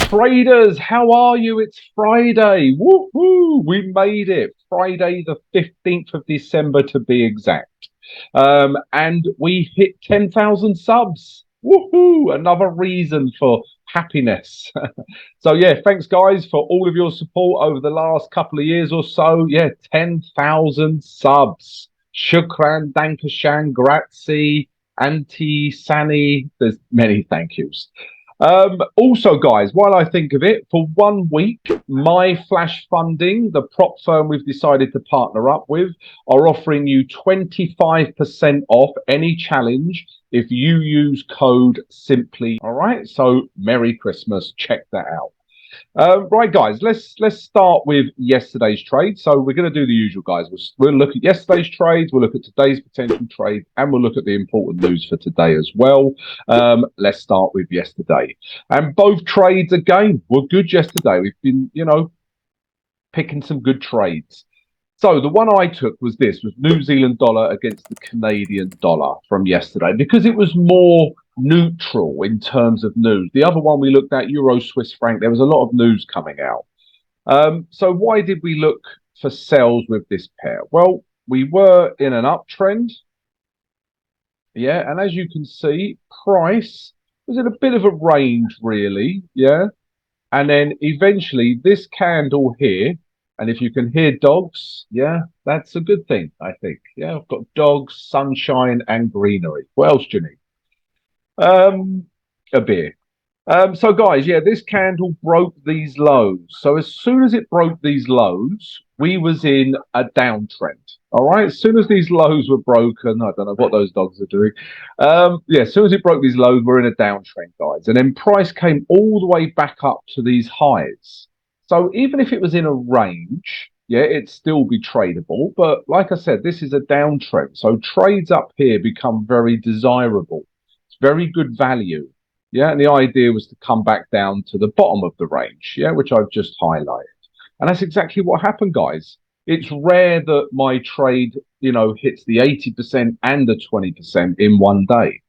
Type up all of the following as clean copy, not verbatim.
Traders, how are you? It's Friday. Woohoo! We made it. Friday, the 15th of December to be exact. And we hit 10,000 subs. Woohoo! Another reason for happiness. So, yeah, thanks, guys, for all of your support over the last couple of years or so. Yeah, 10,000 subs. Shukran, Dankashan, Grazie, Anti, Sani. There's many thank yous. Also, guys, while I think of it, for 1 week, my Flash Funding, the prop firm we've decided to partner up with, are offering you 25% off any challenge if you use code SIMPLY. All right, so Merry Christmas. Check that out. Right, guys, let's start with yesterday's trade. So we're going to do the usual, guys. We'll look at yesterday's trades, we'll look at today's potential trade, and we'll look at the important news for today as well. Let's start with yesterday. And both trades, again, were good yesterday. We've been, picking some good trades. So the one I took was New Zealand dollar against the Canadian dollar from yesterday, because it was more neutral in terms of news. The other one we looked at, Euro Swiss franc, there was a lot of news coming out. So why did we look for sells with this pair? Well, we were in an uptrend. Yeah, and as you can see, price was in a bit of a range, really. Yeah. And then eventually this candle here, and if you can hear dogs, yeah, that's a good thing, I think. Yeah, I've got dogs, sunshine, and greenery. What else do you need? A beer. So guys, yeah, this candle broke these lows. So as soon as it broke these lows, we was in a downtrend. All right. As soon as these lows were broken, I don't know what those dogs are doing. Yeah, as soon as it broke these lows, we're in a downtrend, guys. And then price came all the way back up to these highs. So even if it was in a range, yeah, it'd still be tradable. But like I said, this is a downtrend. So trades up here become very desirable. It's very good value. Yeah, and the idea was to come back down to the bottom of the range, yeah, which I've just highlighted. And that's exactly what happened, guys. It's rare that my trade, hits the 80% and the 20% in one day.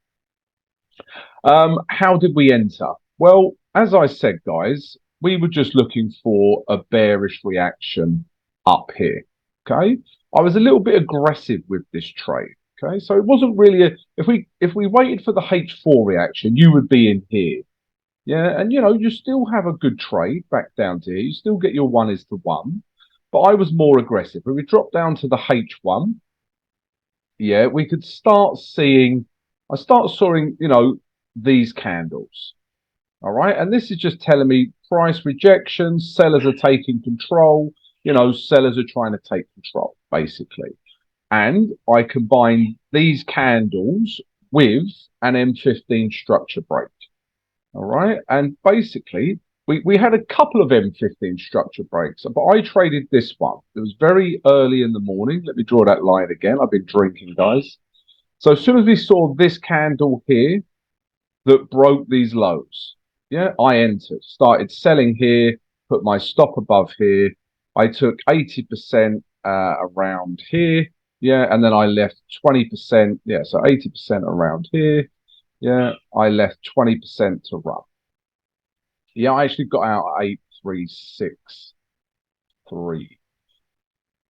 How did we enter? Well, as I said, guys, we were just looking for a bearish reaction up here. Okay. I was a little bit aggressive with this trade. Okay, so it wasn't really if we waited for the H4 reaction, you would be in here. Yeah, and you still have a good trade back down to here. You still get your 1:1, but I was more aggressive. When we drop down to the H1, yeah, we could start seeing I start sawing, these candles. All right, and this is just telling me price rejection, sellers are taking control, sellers are trying to take control, basically. And I combine these candles with an M15 structure break. All right. And basically, we had a couple of M15 structure breaks, but I traded this one. It was very early in the morning. Let me draw that line again. I've been drinking, guys. So as soon as we saw this candle here that broke these lows, yeah, I entered, started selling here, put my stop above here. I took 80% around here. Yeah, and then I left 20%. Yeah, so 80% around here. Yeah, I left 20% to run. Yeah, I actually got out at 8363.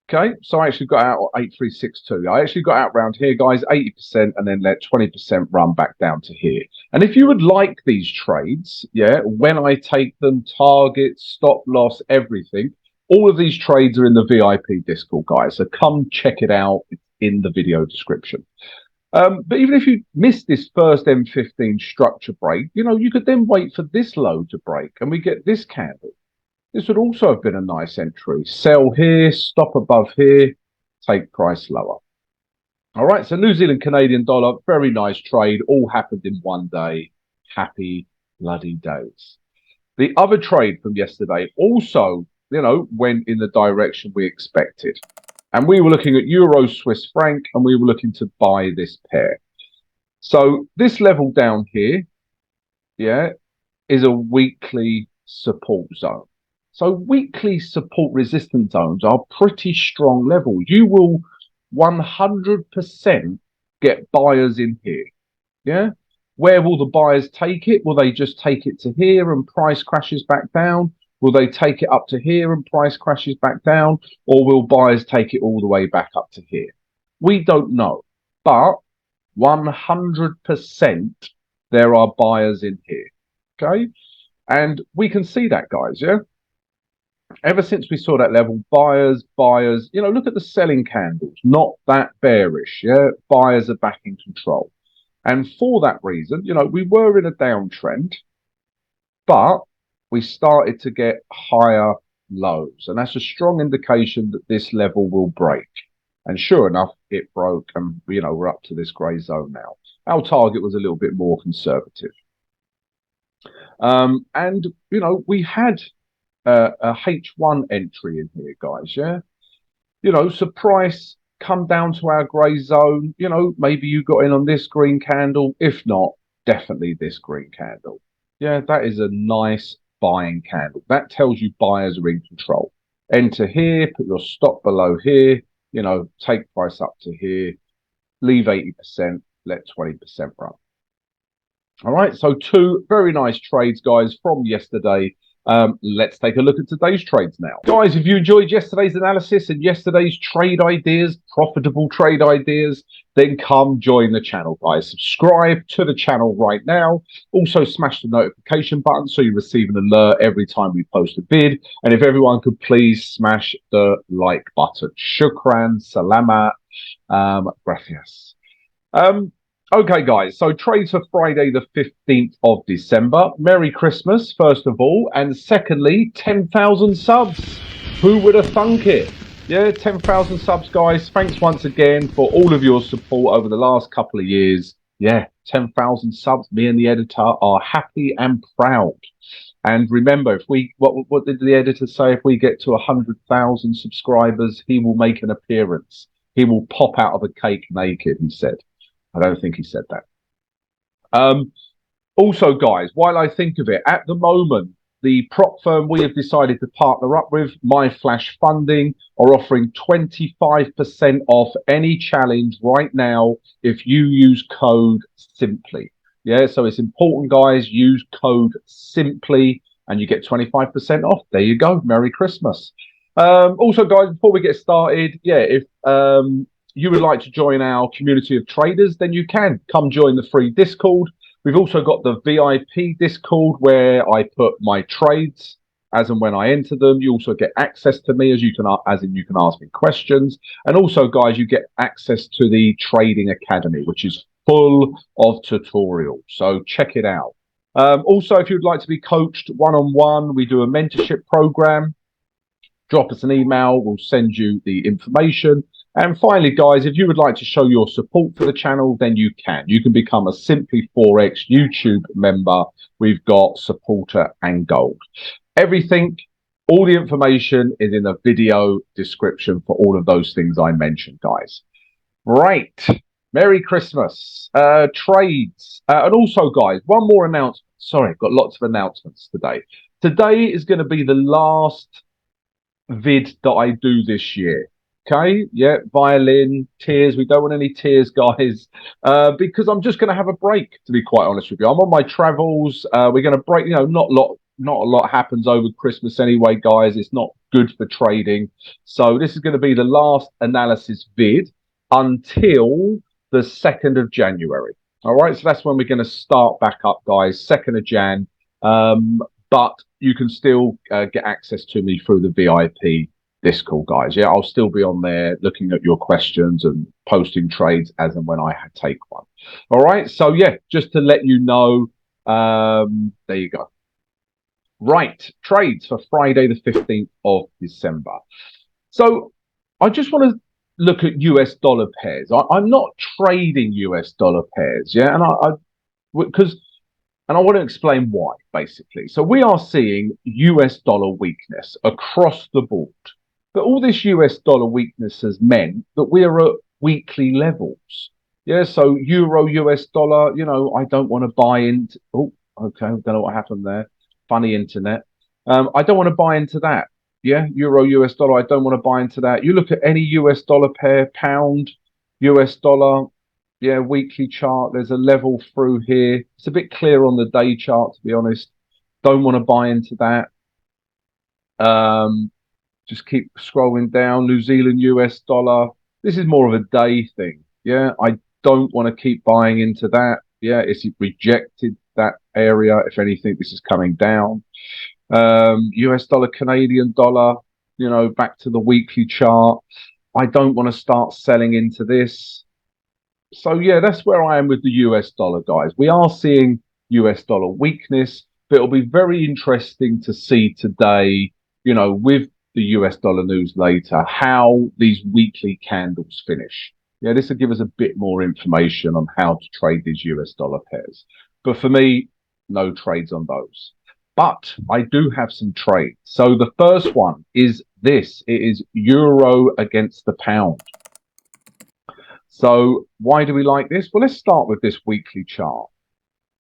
Okay, so I actually got out at 8362. I actually got out around here, guys, 80%, and then let 20% run back down to here. And if you would like these trades, yeah, when I take them, target, stop loss, everything, all of these trades are in the VIP Discord, guys. So come check it out. It's in the video description. But even if you miss this first M15 structure break, you could then wait for this low to break and we get this candle. This would also have been a nice entry. Sell here, stop above here, take price lower. All right, so New Zealand Canadian dollar, very nice trade. All happened in one day. Happy bloody days. The other trade from yesterday also, went in the direction we expected. And we were looking at Euro Swiss franc and we were looking to buy this pair. So this level down here, yeah, is a weekly support zone. So weekly support resistance zones are pretty strong levels. You will 100% get buyers in here. Yeah. Where will the buyers take it? Will they just take it to here and price crashes back down? Will they take it up to here and price crashes back down? Or will buyers take it all the way back up to here? We don't know. But 100% there are buyers in here. Okay? And we can see that, guys, yeah? Ever since we saw that level, buyers, look at the selling candles, not that bearish, yeah? Buyers are back in control. And for that reason, we were in a downtrend, but we started to get higher lows. And that's a strong indication that this level will break. And sure enough, it broke, and we're up to this grey zone now. Our target was a little bit more conservative. And we had a H1 entry in here, guys, yeah? So price come down to our grey zone, maybe you got in on this green candle. If not, definitely this green candle. Yeah, that is a nice buying candle. That tells you buyers are in control. Enter here, put your stop below here, take price up to here, leave 80%, let 20% run. All right, so 2 very nice trades, guys, from yesterday. Let's take a look at today's trades now. Guys, if you enjoyed yesterday's analysis and yesterday's trade ideas, profitable trade ideas, then come join the channel, guys. Subscribe to the channel right now. Also, smash the notification button so you receive an alert every time we post a vid. And if everyone could please smash the like button. Shukran, salamat, gracias. Okay, guys, so trades for Friday, the 15th of December. Merry Christmas, first of all. And secondly, 10,000 subs. Who would have thunk it? Yeah, 10,000 subs, guys. Thanks once again for all of your support over the last couple of years. Yeah, 10,000 subs. Me and the editor are happy and proud. And remember, what did the editor say? If we get to 100,000 subscribers, he will make an appearance. He will pop out of a cake naked, he said. I don't think he said that. Also, guys, while I think of it, at the moment, the prop firm we have decided to partner up with, My Flash Funding, are offering 25% off any challenge right now if you use code SIMPLY. Yeah, so it's important, guys, use code SIMPLY and you get 25% off. There you go. Merry Christmas. Also, guys, before we get started, yeah, if you would like to join our community of traders, then you can come join the free Discord. We've also got the VIP Discord where I put my trades as and when I enter them. You also get access to me you can ask me questions. And also, guys, you get access to the Trading Academy, which is full of tutorials. So check it out. Also, if you'd like to be coached one-on-one, we do a mentorship program. Drop us an email. We'll send you the information. And finally, guys, if you would like to show your support for the channel, then you can. You can become a Simply Forex YouTube member. We've got supporter and gold. Everything, all the information is in the video description for all of those things I mentioned, guys. Right. Merry Christmas. Trades. And also, guys, one more announcement. Sorry, got lots of announcements today. Today is going to be the last vid that I do this year. Okay, yeah, violin, tears. We don't want any tears, guys, because I'm just going to have a break, to be quite honest with you. I'm on my travels. We're going to break, not a lot happens over Christmas anyway, guys. It's not good for trading. So this is going to be the last analysis vid until the 2nd of January. All right, so that's when we're going to start back up, guys, 2nd of Jan. But you can still get access to me through the VIP Discord, guys. Yeah, I'll still be on there looking at your questions and posting trades as and when I take one. All right, so yeah, just to let you know, there you go. Right, trades for Friday the 15th of December. So I just want to look at US dollar pairs. I'm not trading US dollar pairs, yeah, and I want to explain why, basically. So we are seeing US dollar weakness across the board. But all this US dollar weakness has meant that we are at weekly levels. Yeah, so Euro US dollar, I don't want to buy into. Oh, okay, I don't know what happened there. Funny internet. I don't want to buy into that. Yeah, Euro US dollar, I don't want to buy into that. You look at any US dollar pair, pound, US dollar, Yeah, weekly chart. There's a level through here. It's a bit clear on the day chart, to be honest. Don't want to buy into that. Just keep scrolling down. New Zealand US dollar. This is more of a day thing. Yeah, I don't want to keep buying into that. Yeah, it's rejected that area. If anything, this is coming down. US dollar, Canadian dollar, back to the weekly chart. I don't want to start selling into this. So yeah, that's where I am with the US dollar, guys. We are seeing US dollar weakness, but it'll be very interesting to see today, with the US dollar news later, how these weekly candles finish. Yeah, this will give us a bit more information on how to trade these US dollar pairs. But for me, no trades on those. But I do have some trades. So the first one is this. It is euro against the pound. So why do we like this? Well, let's start with this weekly chart.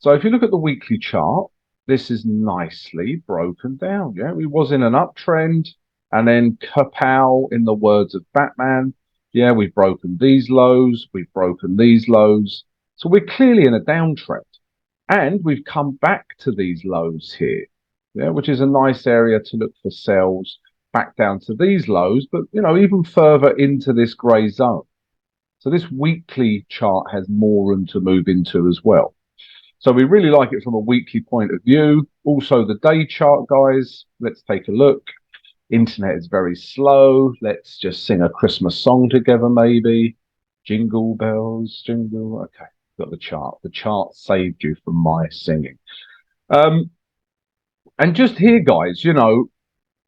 So if you look at the weekly chart, this is nicely broken down. Yeah, we was in an uptrend, and then kapow, in the words of Batman. Yeah, we've broken these lows, we've broken these lows. So we're clearly in a downtrend. And we've come back to these lows here, yeah, which is a nice area to look for sells back down to these lows, but even further into this grey zone. So this weekly chart has more room to move into as well. So we really like it from a weekly point of view. Also the day chart, guys, let's take a look. Internet is very slow. Let's just sing a Christmas song together, maybe. Jingle bells, jingle. Okay, got the chart. The chart saved you from my singing. And just here, guys,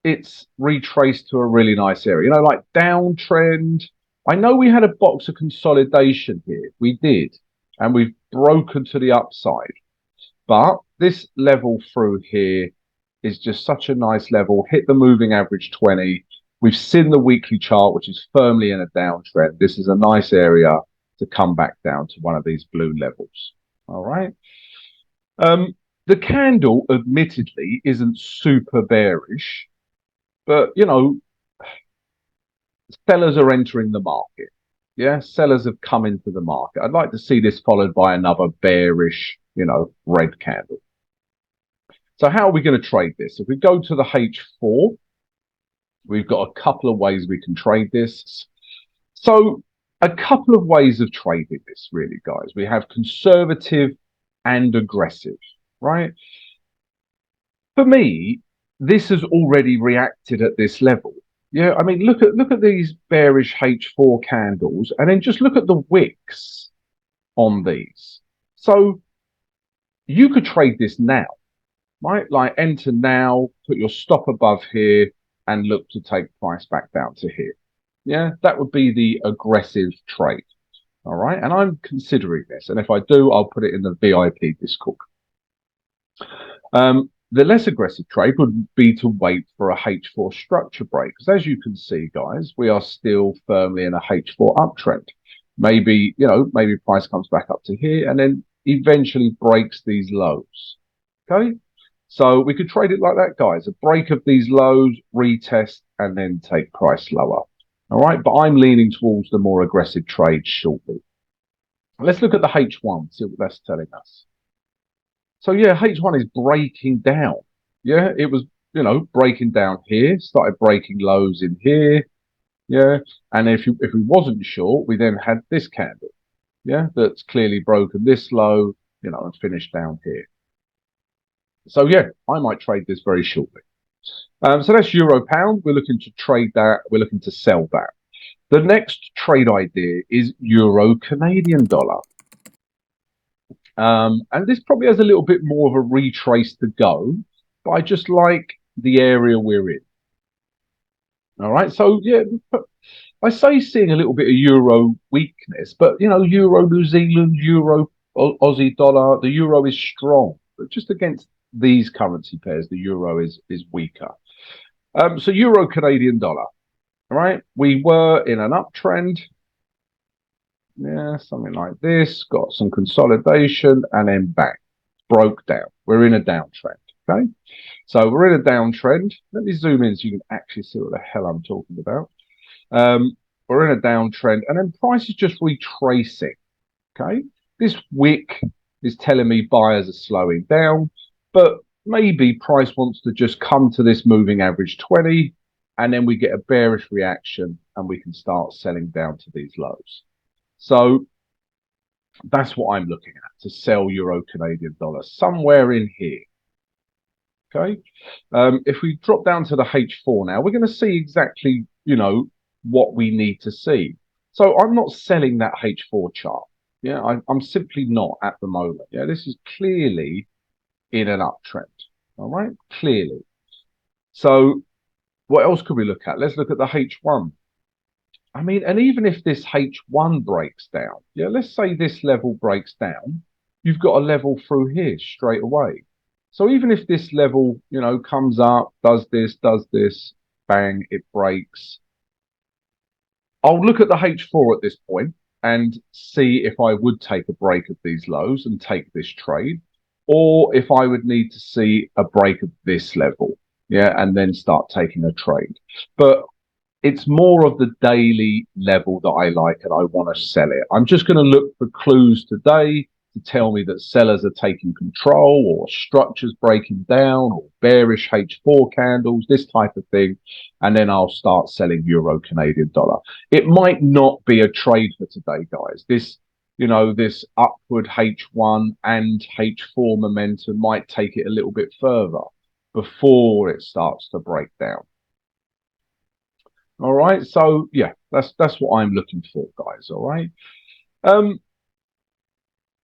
it's retraced to a really nice area. Like downtrend. I know we had a box of consolidation here. We did. And we've broken to the upside. But this level through here is just such a nice level. Hit the moving average 20. We've seen the weekly chart, which is firmly in a downtrend. This is a nice area to come back down to one of these blue levels. All right. The candle, admittedly, isn't super bearish, but sellers are entering the market. Yeah, sellers have come into the market. I'd like to see this followed by another bearish, red candle. So how are we going to trade this? If we go to the H4, we've got a couple of ways we can trade this. So a couple of ways of trading this, really, guys. We have conservative and aggressive, right? For me, this has already reacted at this level. Yeah, I mean, look at these bearish H4 candles, and then just look at the wicks on these. So you could trade this now, right? Like enter now, put your stop above here, and look to take price back down to here. Yeah, that would be the aggressive trade. All right, and I'm considering this, and if I do, I'll put it in the VIP Discord. The less aggressive trade would be to wait for a H4 structure break. Because as you can see, guys, we are still firmly in a H4 uptrend. Maybe, maybe price comes back up to here and then eventually breaks these lows. Okay. So we could trade it like that, guys. A break of these lows, retest, and then take price lower. All right. But I'm leaning towards the more aggressive trade shortly. Let's look at the H1, see what that's telling us. So yeah, H1 is breaking down. Yeah, it was, breaking down here, started breaking lows in here. Yeah, and if we wasn't short, we then had this candle. Yeah, that's clearly broken this low, and finished down here. So yeah, I might trade this very shortly. So that's euro pound. We're looking to trade that. We're looking to sell that. The next trade idea is euro Canadian dollar. And this probably has a little bit more of a retrace to go, but I just like the area we're in. All right, so yeah, I say seeing a little bit of euro weakness, but euro New Zealand, euro Aussie dollar, the euro is strong, but just against these currency pairs, the euro is weaker. So euro Canadian dollar. All right, we were in an uptrend. Yeah, something like this. Got some consolidation and then back. Broke down. We're in a downtrend. Okay. So we're in a downtrend. Let me zoom in so you can actually see what the hell I'm talking about. We're in a downtrend and then price is just retracing. Okay, this wick is telling me buyers are slowing down, but maybe price wants to just come to this moving average 20, and then we get a bearish reaction and we can start selling down to these lows. So that's what I'm looking at, to sell euro Canadian dollar somewhere in here. Okay, if we drop down to the H4 now, we're going to see exactly, what we need to see. So I'm not selling that H4 chart. Yeah, I'm simply not at the moment. Yeah, this is clearly in an uptrend. All right, clearly. So what else could we look at? Let's look at the H1. I mean, and even if this H1 breaks down, yeah, let's say this level breaks down, you've got a level through here straight away. So even if this level, comes up, does this, bang, it breaks. I'll look at the H4 at this point and see if I would take a break of these lows and take this trade, or if I would need to see a break of this level, yeah, and then start taking a trade. But it's more of the daily level that I like, and I want to sell it. I'm just going to look for clues today to tell me that sellers are taking control, or structures breaking down, or bearish H4 candles, this type of thing. And then I'll start selling euro Canadian dollar. It might not be a trade for today, guys. This, this upward H1 and H4 momentum might take it a little bit further before it starts to break down. All right, so yeah, that's what I'm looking for, guys. All right,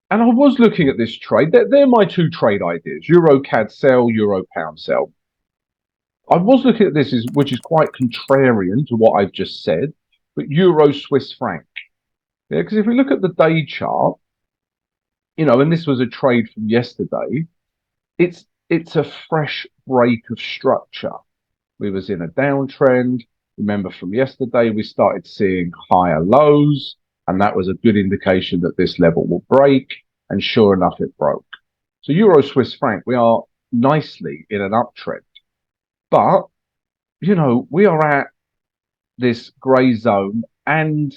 and I was looking at this trade. They're my two trade ideas: Euro CAD sell, Euro pound sell. I was looking at this, which is quite contrarian to what I've just said, but Euro Swiss franc. Yeah, because if we look at the day chart, and this was a trade from yesterday, it's a fresh break of structure. We was in a downtrend. Remember from yesterday, we started seeing higher lows, and that was a good indication that this level will break. And sure enough, it broke. So Euro Swiss franc, we are nicely in an uptrend. But, we are at this grey zone and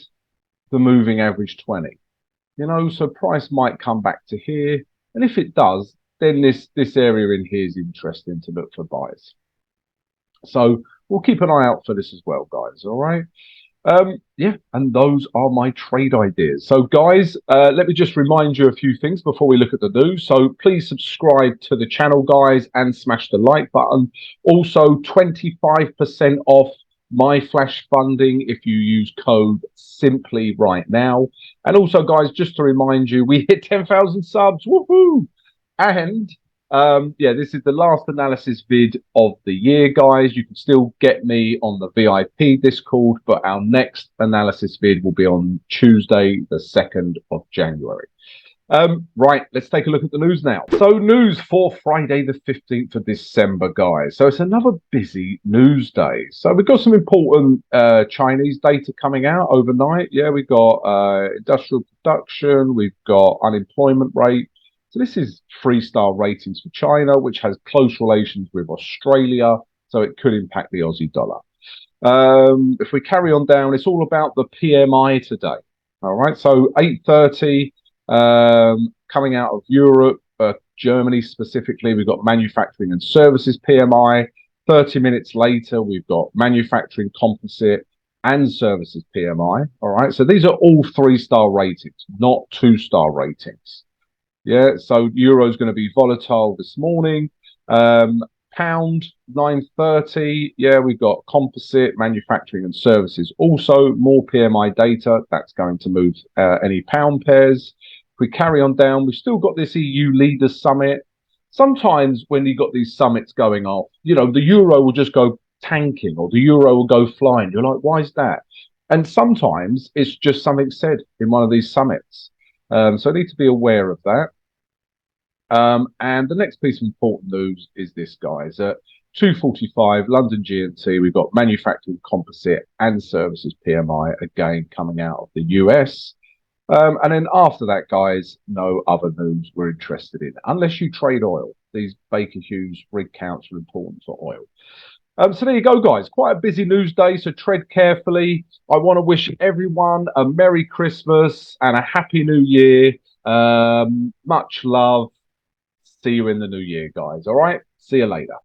the moving average 20. So price might come back to here. And if it does, then this area in here is interesting to look for buys. So we'll keep an eye out for this as well, guys. All right. Yeah, and those are my trade ideas. So, guys, let me just remind you a few things before we look at the news. So, please subscribe to the channel, guys, and smash the like button. Also, 25% off my flash funding if you use code simply right now. And also, guys, just to remind you, we hit 10,000 subs. Woohoo! And yeah, this is the last analysis vid of the year, guys. You can still get me on the VIP Discord, but our next analysis vid will be on Tuesday, the 2nd of January. Right, let's take a look at the news now. So news for Friday, the 15th of December, guys. So it's another busy news day. So we've got some important Chinese data coming out overnight. Yeah, we've got industrial production, we've got unemployment rate. So this is 3-star ratings for China, which has close relations with Australia, so it could impact the Aussie dollar. If we carry on down, it's all about the PMI today. All right, so 8:30 coming out of Europe, Germany specifically, we've got manufacturing and services PMI. 30 minutes later, we've got manufacturing composite and services PMI. All right, so these are all 3-star ratings, not 2-star ratings. Yeah, so euro is going to be volatile this morning. Pound 9.30. Yeah, we've got composite, manufacturing and services. Also, more PMI data. That's going to move any pound pairs. If we carry on down, we've still got this EU Leaders Summit. Sometimes when you've got these summits going off, the euro will just go tanking or the euro will go flying. You're like, why is that? And sometimes it's just something said in one of these summits. So I need to be aware of that. And the next piece of important news is this, guys. At 2:45 London GMT, we've got manufacturing composite and services PMI again coming out of the US. And then after that, guys, no other news we're interested in, unless you trade oil. these Baker Hughes rig counts are important for oil. So there you go, guys. Quite a busy news day, so tread carefully. I want to wish everyone a Merry Christmas and a Happy New Year. Much love. See you in the new year, guys. All right. See you later.